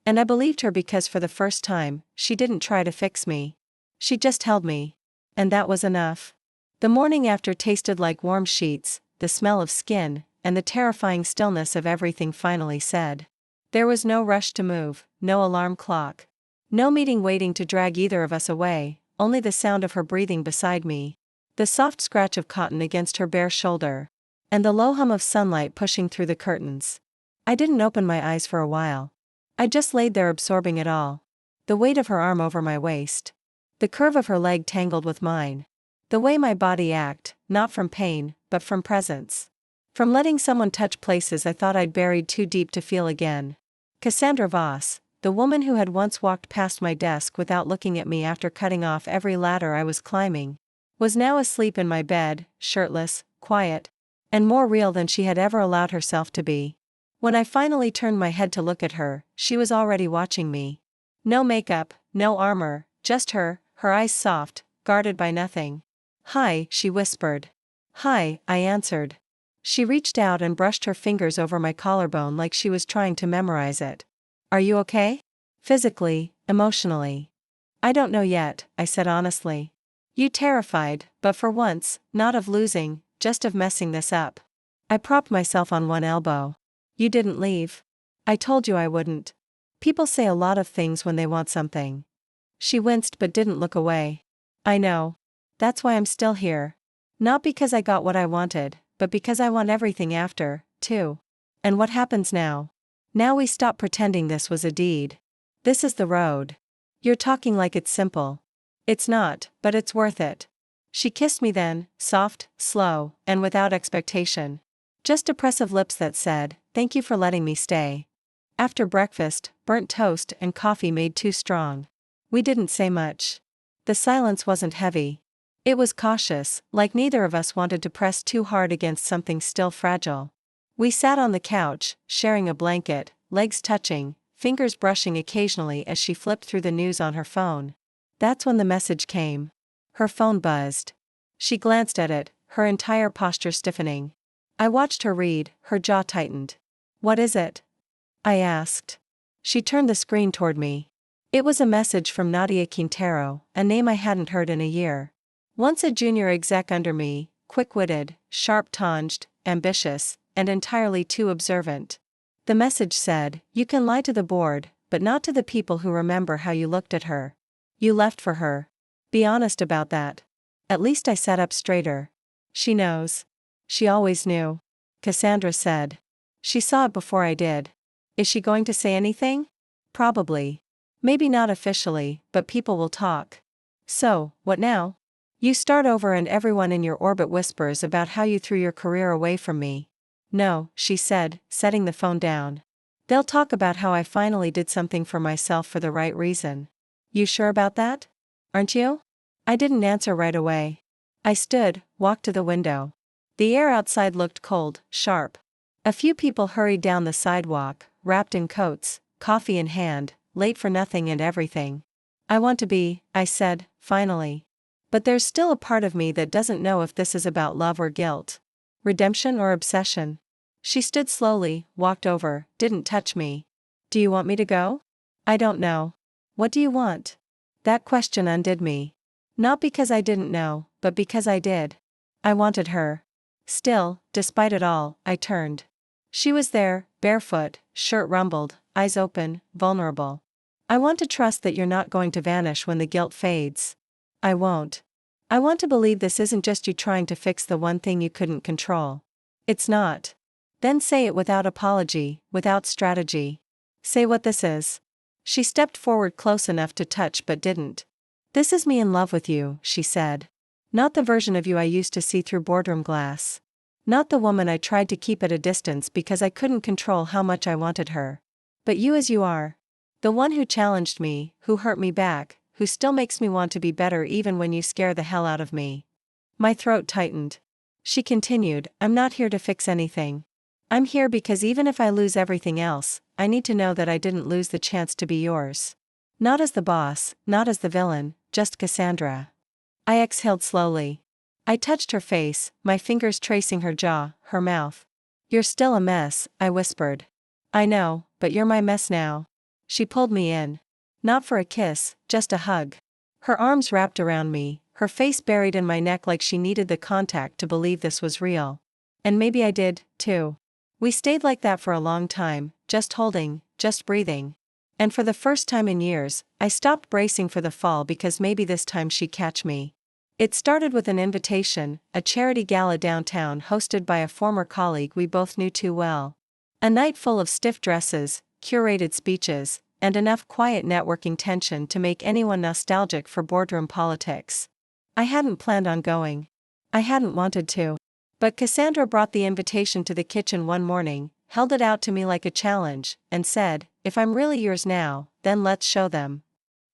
And I believed her because for the first time, she didn't try to fix me. She just held me. And that was enough. The morning after tasted like warm sheets, the smell of skin, and the terrifying stillness of everything finally said. There was no rush to move, no alarm clock. No meeting waiting to drag either of us away, only the sound of her breathing beside me. The soft scratch of cotton against her bare shoulder. And the low hum of sunlight pushing through the curtains. I didn't open my eyes for a while. I just laid there absorbing it all. The weight of her arm over my waist. The curve of her leg tangled with mine. The way my body acted, not from pain, but from presence. From letting someone touch places I thought I'd buried too deep to feel again. Cassandra Voss, the woman who had once walked past my desk without looking at me after cutting off every ladder I was climbing, was now asleep in my bed, shirtless, quiet, and more real than she had ever allowed herself to be. When I finally turned my head to look at her, she was already watching me. No makeup, no armor, just her eyes soft, guarded by nothing. Hi, she whispered. Hi, I answered. She reached out and brushed her fingers over my collarbone like she was trying to memorize it. Are you okay? Physically, emotionally? I don't know yet, I said honestly. You terrified, but for once, not of losing, just of messing this up. I propped myself on one elbow. You didn't leave. I told you I wouldn't. People say a lot of things when they want something. She winced but didn't look away. I know. That's why I'm still here. Not because I got what I wanted, but because I want everything after, too. And what happens now? Now we stop pretending this was a deed. This is the road. You're talking like it's simple. It's not, but it's worth it. She kissed me then, soft, slow, and without expectation. Just oppressive lips that said, "Thank you for letting me stay." After breakfast, burnt toast and coffee made too strong. We didn't say much. The silence wasn't heavy. It was cautious, like neither of us wanted to press too hard against something still fragile. We sat on the couch, sharing a blanket, legs touching, fingers brushing occasionally as she flipped through the news on her phone. That's when the message came. Her phone buzzed. She glanced at it, her entire posture stiffening. I watched her read, her jaw tightened. "What is it?" I asked. She turned the screen toward me. It was a message from Nadia Quintero, a name I hadn't heard in a year. Once a junior exec under me, quick-witted, sharp-tongued, ambitious, and entirely too observant. The message said, "You can lie to the board, but not to the people who remember how you looked at her. You left for her. Be honest about that." At least I sat up straighter. "She knows." "She always knew," Cassandra said. "She saw it before I did." "Is she going to say anything?" "Probably. Maybe not officially, but people will talk." "So, what now?" "You start over and everyone in your orbit whispers about how you threw your career away from me." "No," she said, setting the phone down. "They'll talk about how I finally did something for myself for the right reason." "You sure about that? Aren't you?" I didn't answer right away. I stood, walked to the window. The air outside looked cold, sharp. A few people hurried down the sidewalk, wrapped in coats, coffee in hand, late for nothing and everything. "I want to be," I said, finally. "But there's still a part of me that doesn't know if this is about love or guilt. Redemption or obsession." She stood slowly, walked over, didn't touch me. "Do you want me to go?" "I don't know." "What do you want?" That question undid me. Not because I didn't know, but because I did. I wanted her. Still, despite it all, I turned. She was there, barefoot, shirt rumpled, eyes open, vulnerable. "I want to trust that you're not going to vanish when the guilt fades." "I won't. I want to believe this isn't just you trying to fix the one thing you couldn't control." "It's not." "Then say it without apology, without strategy. Say what this is." She stepped forward close enough to touch but didn't. "This is me in love with you," she said. "Not the version of you I used to see through boardroom glass. Not the woman I tried to keep at a distance because I couldn't control how much I wanted her. But you as you are. The one who challenged me, who hurt me back, who still makes me want to be better even when you scare the hell out of me." My throat tightened. She continued, "I'm not here to fix anything. I'm here because even if I lose everything else, I need to know that I didn't lose the chance to be yours. Not as the boss, not as the villain, just Cassandra." I exhaled slowly. I touched her face, my fingers tracing her jaw, her mouth. "You're still a mess," I whispered. "I know, but you're my mess now." She pulled me in. Not for a kiss, just a hug. Her arms wrapped around me, her face buried in my neck like she needed the contact to believe this was real. And maybe I did, too. We stayed like that for a long time, just holding, just breathing. And for the first time in years, I stopped bracing for the fall because maybe this time she'd catch me. It started with an invitation, a charity gala downtown hosted by a former colleague we both knew too well. A night full of stiff dresses, curated speeches, and enough quiet networking tension to make anyone nostalgic for boardroom politics. I hadn't planned on going. I hadn't wanted to. But Cassandra brought the invitation to the kitchen one morning, held it out to me like a challenge, and said, "If I'm really yours now, then let's show them."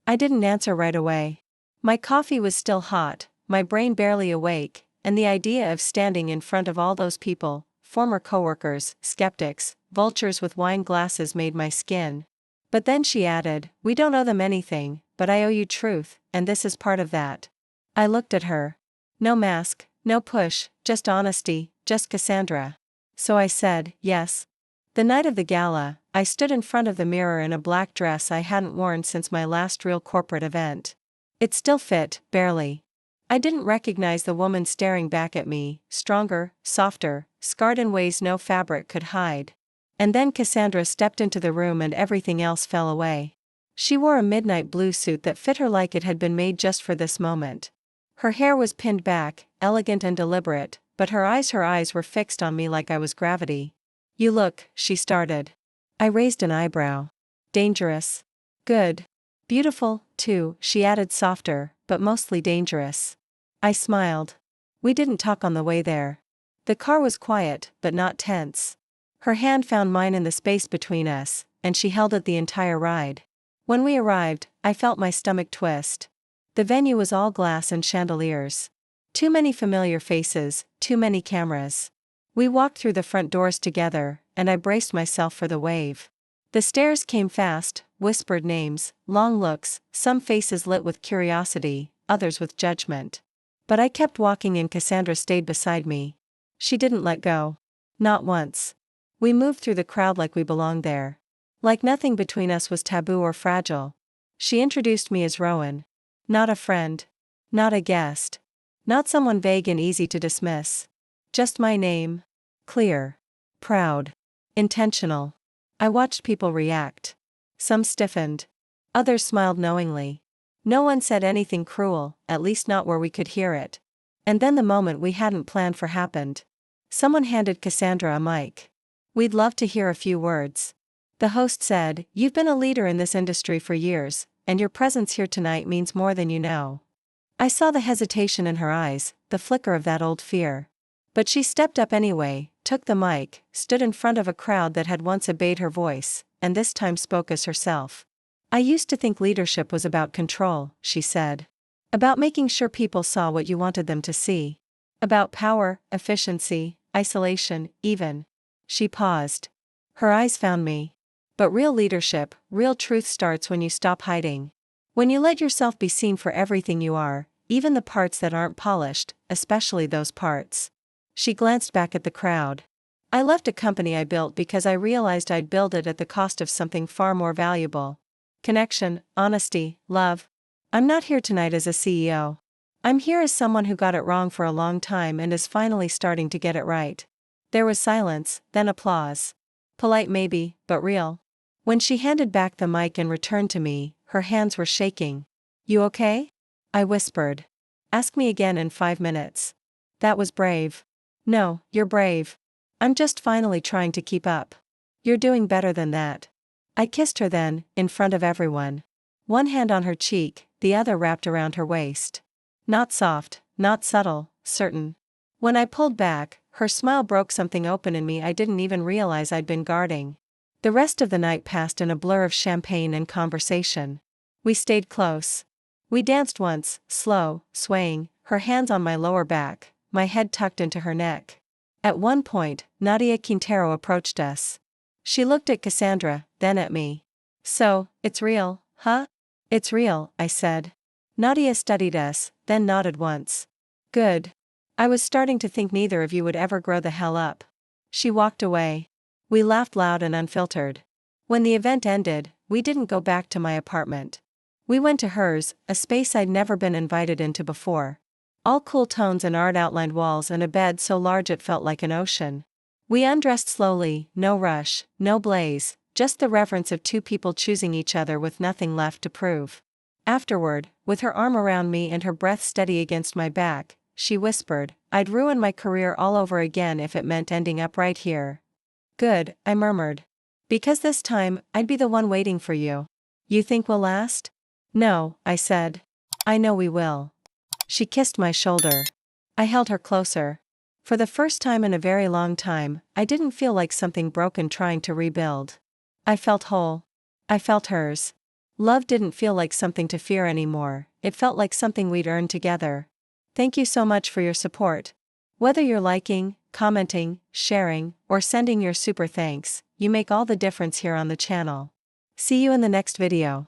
I didn't answer right away. My coffee was still hot, my brain barely awake, and the idea of standing in front of all those people, former coworkers, skeptics, vultures with wine glasses made my skin. But then she added, "We don't owe them anything, but I owe you truth, and this is part of that." I looked at her. No mask, no push, just honesty, just Cassandra. So I said, yes. The night of the gala, I stood in front of the mirror in a black dress I hadn't worn since my last real corporate event. It still fit, barely. I didn't recognize the woman staring back at me, stronger, softer, scarred in ways no fabric could hide. And then Cassandra stepped into the room and everything else fell away. She wore a midnight blue suit that fit her like it had been made just for this moment. Her hair was pinned back, elegant and deliberate, but her eyes were fixed on me like I was gravity. "You look," she started. I raised an eyebrow. "Dangerous." "Good. Beautiful, too," she added softer, but mostly dangerous. I smiled. We didn't talk on the way there. The car was quiet, but not tense. Her hand found mine in the space between us, and she held it the entire ride. When we arrived, I felt my stomach twist. The venue was all glass and chandeliers. Too many familiar faces, too many cameras. We walked through the front doors together, and I braced myself for the wave. The stares came fast, whispered names, long looks, some faces lit with curiosity, others with judgment. But I kept walking and Cassandra stayed beside me. She didn't let go. Not once. We moved through the crowd like we belonged there. Like nothing between us was taboo or fragile. She introduced me as Rowan. Not a friend. Not a guest. Not someone vague and easy to dismiss. Just my name. Clear. Proud. Intentional. I watched people react. Some stiffened. Others smiled knowingly. No one said anything cruel, at least not where we could hear it. And then the moment we hadn't planned for happened. Someone handed Cassandra a mic. "We'd love to hear a few words." The host said, "You've been a leader in this industry for years, and your presence here tonight means more than you know." I saw the hesitation in her eyes, the flicker of that old fear. But she stepped up anyway, took the mic, stood in front of a crowd that had once obeyed her voice, and this time spoke as herself. "I used to think leadership was about control," she said. "About making sure people saw what you wanted them to see. About power, efficiency, isolation, even." She paused. Her eyes found me. "But real leadership, real truth starts when you stop hiding. When you let yourself be seen for everything you are, even the parts that aren't polished, especially those parts." She glanced back at the crowd. "I left a company I built because I realized I'd build it at the cost of something far more valuable. Connection, honesty, love. I'm not here tonight as a CEO. I'm here as someone who got it wrong for a long time and is finally starting to get it right." There was silence, then applause. Polite maybe, but real. When she handed back the mic and returned to me, her hands were shaking. "You okay?" I whispered. "Ask me again in 5 minutes." That was brave. "No, you're brave. I'm just finally trying to keep up." "You're doing better than that." I kissed her then, in front of everyone. One hand on her cheek, the other wrapped around her waist. Not soft, not subtle, certain. When I pulled back, her smile broke something open in me I didn't even realize I'd been guarding. The rest of the night passed in a blur of champagne and conversation. We stayed close. We danced once, slow, swaying, her hands on my lower back, my head tucked into her neck. At one point, Nadia Quintero approached us. She looked at Cassandra, then at me. "So, it's real, huh?" "It's real," I said. Nadia studied us, then nodded once. "Good. I was starting to think neither of you would ever grow the hell up." She walked away. We laughed loud and unfiltered. When the event ended, we didn't go back to my apartment. We went to hers, a space I'd never been invited into before. All cool tones and art-outlined walls and a bed so large it felt like an ocean. We undressed slowly, no rush, no blaze, just the reverence of two people choosing each other with nothing left to prove. Afterward, with her arm around me and her breath steady against my back, she whispered, "I'd ruin my career all over again if it meant ending up right here." "Good," I murmured. "Because this time, I'd be the one waiting for you." "You think we'll last?" "No," I said. "I know we will." She kissed my shoulder. I held her closer. For the first time in a very long time, I didn't feel like something broken trying to rebuild. I felt whole. I felt hers. Love didn't feel like something to fear anymore, it felt like something we'd earned together. Thank you so much for your support. Whether you're liking, commenting, sharing, or sending your super thanks, you make all the difference here on the channel. See you in the next video.